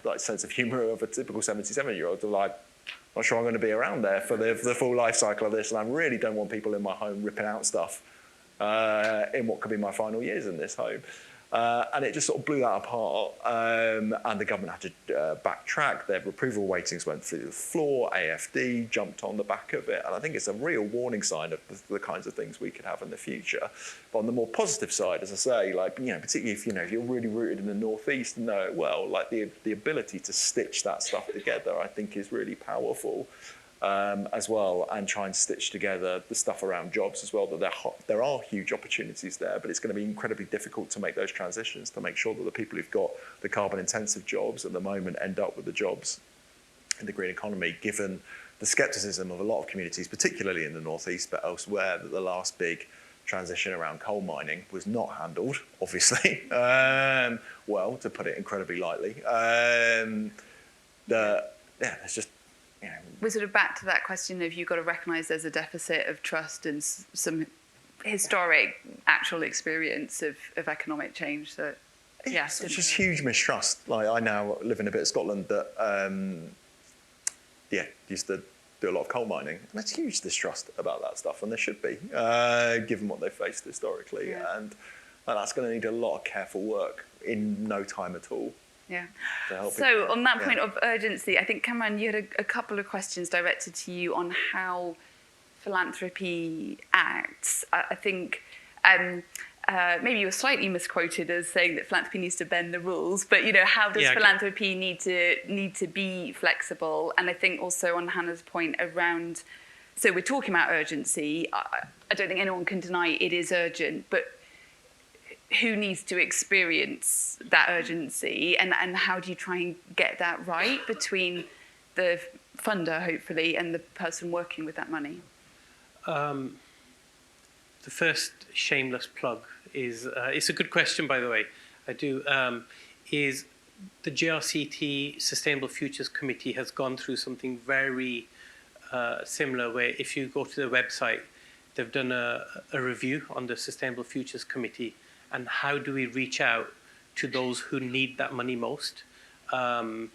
Speaker 3: like sense of humour of a typical 77-year-old. Like, not sure I'm going to be around there for the full life cycle of this, and I really don't want people in my home ripping out stuff in what could be my final years in this home. And it just sort of blew that apart, and the government had to backtrack. Their approval ratings went through the floor. AFD jumped on the back of it, and I think it's a real warning sign of the kinds of things we could have in the future. But on the more positive side, as I say, like, you know, particularly if you're really rooted in the northeast and know it well, like the ability to stitch that stuff together, I think, is really powerful. As well, and try and stitch together the stuff around jobs as well, that there are huge opportunities there, but it's going to be incredibly difficult to make those transitions, to make sure that the people who've got the carbon intensive jobs at the moment end up with the jobs in the green economy, given the scepticism of a lot of communities, particularly in the northeast, but elsewhere, that the last big transition around coal mining was not handled, obviously, well, to put it incredibly lightly. It's just, you know,
Speaker 1: we're sort of back to that question of you've got to recognise there's a deficit of trust and some historic actual experience of economic change. So, yeah,
Speaker 3: it's just huge mistrust. Like, I now live in a bit of Scotland that, used to do a lot of coal mining, and there's huge distrust about that stuff, and there should be, given what they've faced historically, and that's going to need a lot of careful work in no time at all.
Speaker 1: Yeah. So on that point of urgency, I think, Cameron, you had a couple of questions directed to you on how philanthropy acts. I think maybe you were slightly misquoted as saying that philanthropy needs to bend the rules, but, you know, how does philanthropy need to be flexible? And I think also on Hannah's point around, so we're talking about urgency. I don't think anyone can deny it is urgent, but who needs to experience that urgency, and how do you try and get that right between the funder, hopefully, and the person working with that money? The
Speaker 4: first shameless plug is, it's a good question, by the way, I do, is the JRCT Sustainable Futures Committee has gone through something very similar, where if you go to their website, they've done a review on the Sustainable Futures Committee, and how do we reach out to those who need that money most? And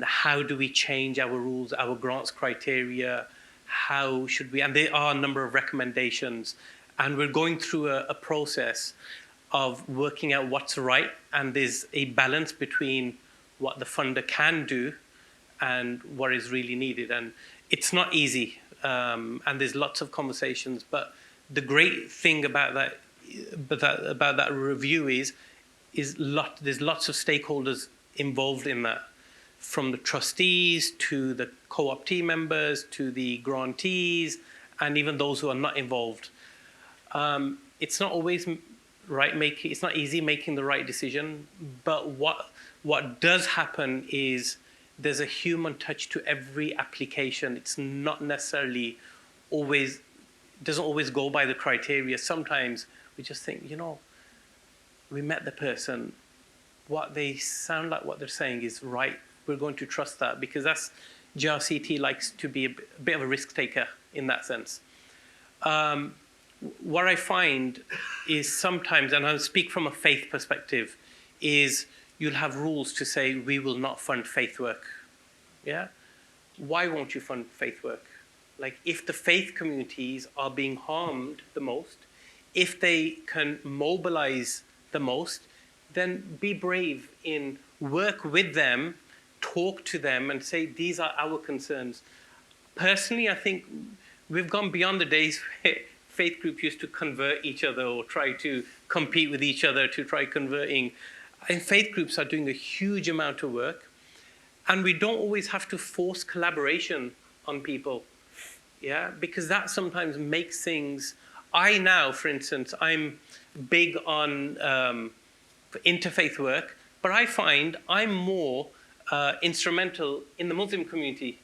Speaker 4: how do we change our rules, our grants criteria? How should we, and there are a number of recommendations, and we're going through a process of working out what's right, and there's a balance between what the funder can do and what is really needed. And it's not easy, and there's lots of conversations, but the great thing about that review is there's lots of stakeholders involved in that, from the trustees to the co-optee members to the grantees, and even those who are not involved. It's not always it's not easy making the right decision, but what does happen is there's a human touch to every application. It's not necessarily doesn't always go by the criteria. Sometimes we just think, you know, we met the person, what they sound like, what they're saying is right. We're going to trust that, because JRCT likes to be a bit of a risk taker in that sense. What I find is sometimes, and I'll speak from a faith perspective, is you'll have rules to say we will not fund faith work. Yeah? Why won't you fund faith work? Like, if the faith communities are being harmed the most, if they can mobilize the most, then be brave in work with them talk to them and say, these are our concerns. Personally, I think we've gone beyond the days where faith groups used to convert each other or try to compete with each other to try converting. And faith groups are doing a huge amount of work. And we don't always have to force collaboration on people, yeah, because that sometimes makes things. I now, for instance, I'm big on interfaith work, but I find I'm more instrumental in the Muslim community,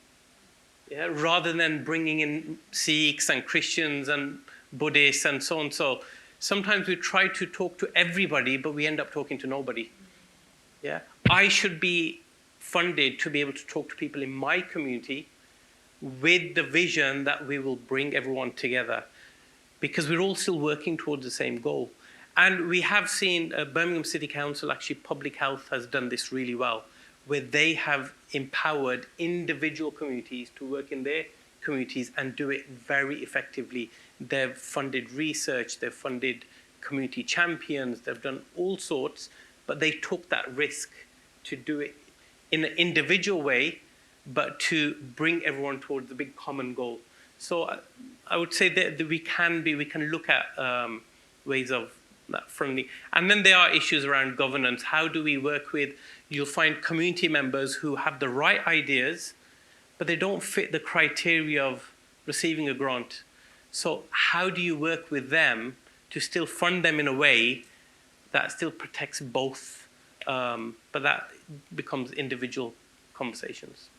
Speaker 4: yeah, rather than bringing in Sikhs and Christians and Buddhists and so on. So sometimes we try to talk to everybody, but we end up talking to nobody. Yeah, I should be funded to be able to talk to people in my community with the vision that we will bring everyone together, because we're all still working towards the same goal. And we have seen Birmingham City Council, actually Public Health has done this really well, where they have empowered individual communities to work in their communities and do it very effectively. They've funded research, they've funded community champions, they've done all sorts, but they took that risk to do it in an individual way, but to bring everyone towards the big common goal. So I would say that we can look at ways of that friendly. And then there are issues around governance. How do we work with, you'll find community members who have the right ideas, but they don't fit the criteria of receiving a grant. So how do you work with them to still fund them in a way that still protects both, but that becomes individual conversations?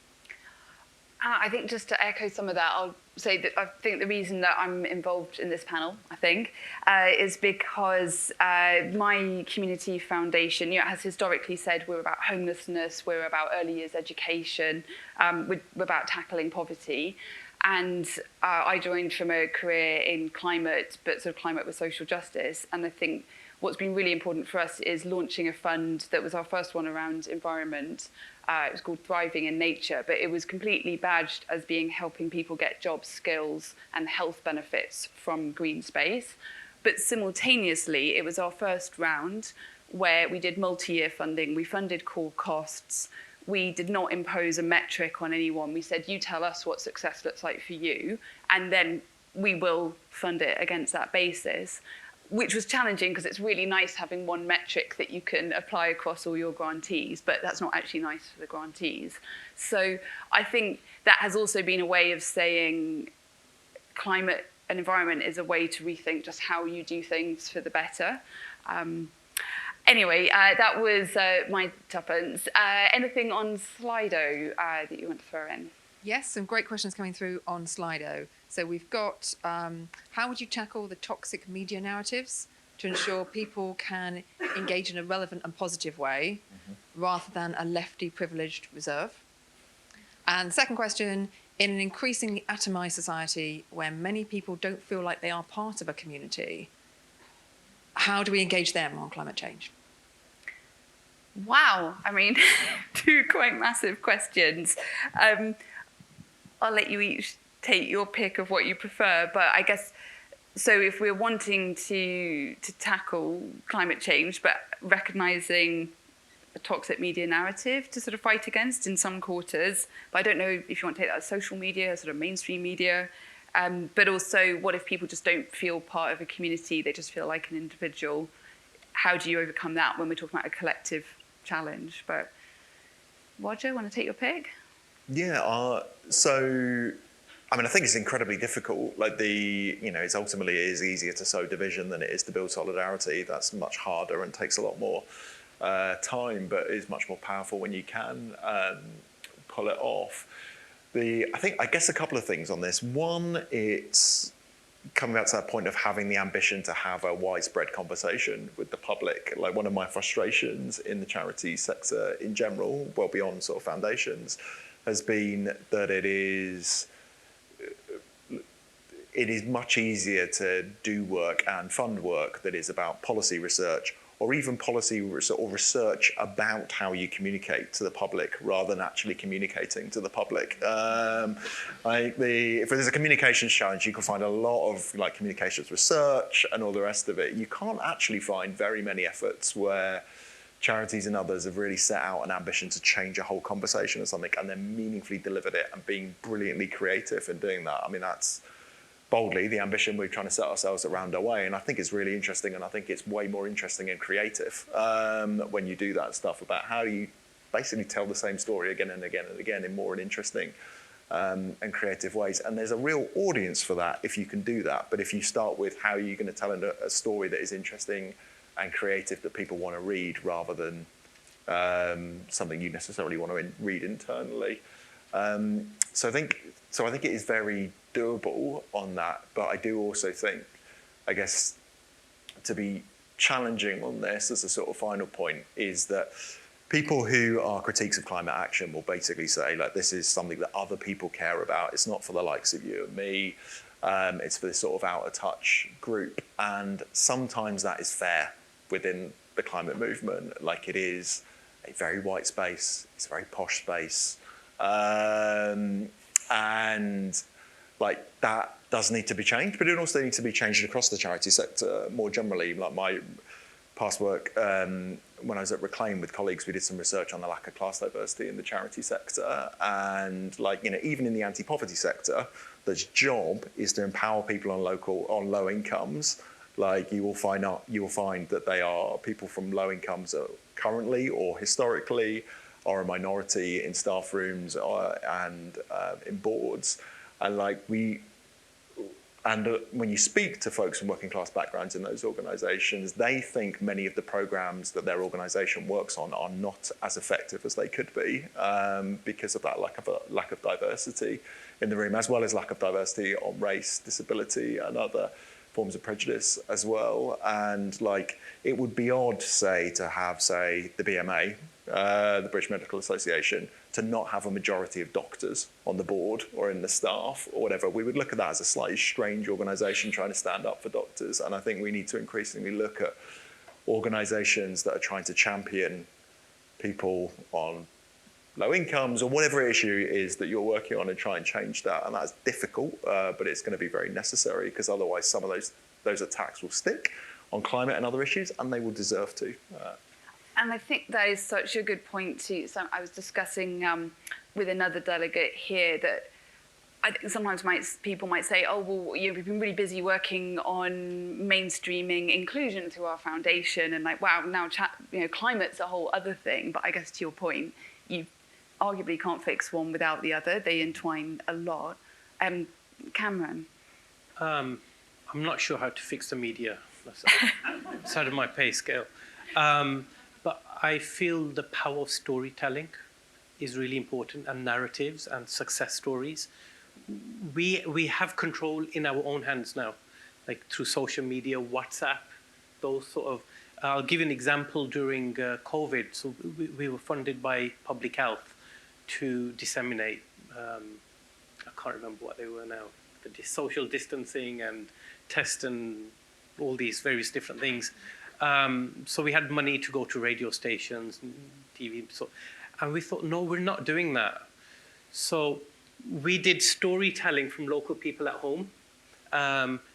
Speaker 1: I think just to echo some of that, I'll say that I think the reason that I'm involved in this panel, is because my community foundation, has historically said we're about homelessness, we're about early years education, we're about tackling poverty. And I joined from a career in climate, but sort of climate with social justice. And I think what's been really important for us is launching a fund that was our first one around environment. It was called Thriving in Nature, but it was completely badged as being helping people get jobs, skills, and health benefits from green space. But simultaneously, it was our first round where we did multi-year funding. We funded core costs. We did not impose a metric on anyone. We said, you tell us what success looks like for you, and then we will fund it against that basis, which was challenging because it's really nice having one metric that you can apply across all your grantees, but that's not actually nice for the grantees. So I think that has also been a way of saying climate and environment is a way to rethink just how you do things for the better. Anyway, that was my tuppence. Anything on Slido that you want to throw in?
Speaker 8: Yes, some great questions coming through on Slido. So we've got, how would you tackle the toxic media narratives to ensure people can engage in a relevant and positive way rather than a lefty privileged reserve? And the second question, in an increasingly atomized society where many people don't feel like they are part of a community, how do we engage them on climate change?
Speaker 1: Wow, I mean, two quite massive questions. I'll let you each take your pick of what you prefer, but I guess, so if we're wanting to tackle climate change, but recognising a toxic media narrative to sort of fight against in some quarters, but I don't know if you want to take that as social media, sort of mainstream media, but also what if people just don't feel part of a community, they just feel like an individual? How do you overcome that when we're talking about a collective challenge? But Roger, want to take your pick?
Speaker 3: Yeah, so I mean, I think it's incredibly difficult. Like it's ultimately it is easier to sow division than it is to build solidarity. That's much harder and takes a lot more time, but is much more powerful when you can pull it off. I guess a couple of things on this. One, it's coming back to that point of having the ambition to have a widespread conversation with the public. Like one of my frustrations in the charity sector in general, well beyond sort of foundations, has been that it is much easier to do work and fund work that is about policy research or even policy or research about how you communicate to the public rather than actually communicating to the public. If there's a communications challenge, you can find a lot of communications research and all the rest of it. You can't actually find very many efforts where charities and others have really set out an ambition to change a whole conversation or something, and then meaningfully delivered it and being brilliantly creative in doing that. I mean, that's boldly the ambition we're trying to set ourselves around our way, and I think it's really interesting, and I think it's way more interesting and creative when you do that stuff about how you basically tell the same story again and again and again in more and interesting and creative ways. And there's a real audience for that if you can do that. But if you start with how you're going to tell a story that is interesting and creative that people want to read rather than something you necessarily want to read internally. So I think it is very doable on that, but I do also think, I guess, to be challenging on this as a sort of final point is that people who are critiques of climate action will basically say, like, this is something that other people care about. It's not for the likes of you and me. It's for this sort of out of touch group. And sometimes that is fair within the climate movement. Like, it is a very white space. It's a very posh space. And like, that does need to be changed, but it also needs to be changed across the charity sector more generally. Like, my past work, when I was at Reclaim with colleagues, we did some research on the lack of class diversity in the charity sector. And, like, you know, even in the anti-poverty sector, the job is to empower people on low incomes. Like, you will find that they are people from low incomes currently or historically are a minority in staff rooms and in boards. And like when you speak to folks from working class backgrounds in those organisations, they think many of the programmes that their organisation works on are not as effective as they could be because of that lack of diversity in the room, as well as lack of diversity on race, disability, and other forms of prejudice as well. And like, it would be odd, say, to have, say, the BMA, the British Medical Association, to not have a majority of doctors on the board or in the staff or whatever. We would look at that as a slightly strange organisation trying to stand up for doctors. And I think we need to increasingly look at organisations that are trying to champion people on low incomes or whatever issue is that you're working on and try and change that. And that's difficult, but it's going to be very necessary, because otherwise some of those attacks will stick on climate and other issues, and they will deserve to.
Speaker 1: And I think that is such a good point too. So I was discussing with another delegate here that I think sometimes people might say, oh, well, we've been really busy working on mainstreaming inclusion through our foundation, and like, wow, now climate's a whole other thing. But I guess to your point, you arguably can't fix one without the other. They entwine a lot. Cameron?
Speaker 4: I'm not sure how to fix the media. That's outside of my pay scale. But I feel the power of storytelling is really important, and narratives and success stories. We have control in our own hands now, like through social media, WhatsApp, those sort of. I'll give you an example during COVID. So we were funded by Public Health to disseminate, I can't remember what they were now, the social distancing and test and all these various different things. So we had money to go to radio stations, TV, and we thought, no, we're not doing that. So we did storytelling from local people at home.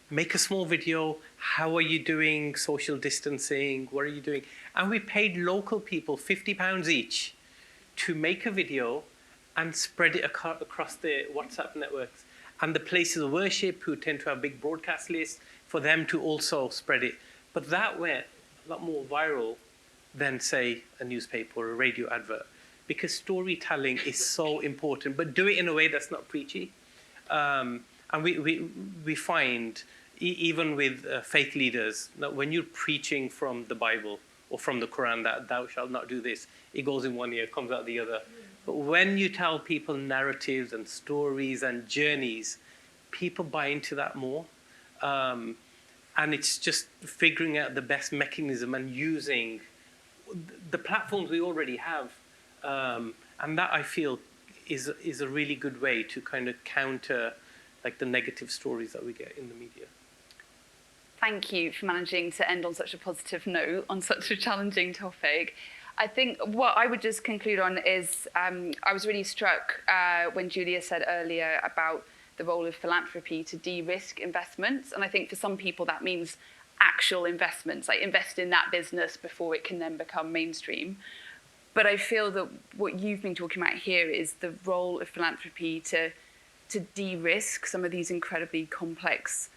Speaker 4: Make a small video. How are you doing social distancing? What are you doing? And we paid local people £50 each to make a video and spread it across the WhatsApp networks. And the places of worship, who tend to have big broadcast lists, for them to also spread it. But that went a lot more viral than, say, a newspaper or a radio advert, because storytelling is so important, but do it in a way that's not preachy. And we find, even with faith leaders, that when you're preaching from the Bible or from the Quran that thou shalt not do this, it goes in one ear, comes out the other. But when you tell people narratives and stories and journeys, people buy into that more. And it's just figuring out the best mechanism and using the platforms we already have. And that, I feel, is a really good way to kind of counter like the negative stories that we get in the media.
Speaker 1: Thank you for managing to end on such a positive note on such a challenging topic. I think what I would just conclude on is I was really struck when Julia said earlier about the role of philanthropy to de-risk investments. And I think for some people that means actual investments, like invest in that business before it can then become mainstream. But I feel that what you've been talking about here is the role of philanthropy to de-risk some of these incredibly complex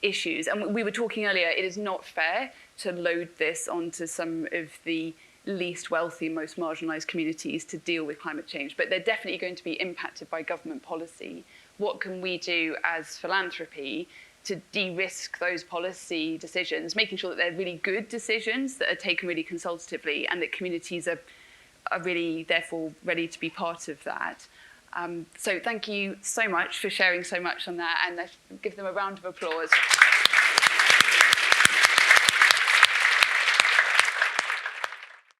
Speaker 1: issues. And we were talking earlier, it is not fair to load this onto some of the least wealthy, most marginalised communities to deal with climate change, but they're definitely going to be impacted by government policy. What can we do as philanthropy to de-risk those policy decisions, making sure that they're really good decisions that are taken really consultatively and that communities are really, therefore, ready to be part of that? So thank you so much for sharing so much on that, and let's give them a round of applause.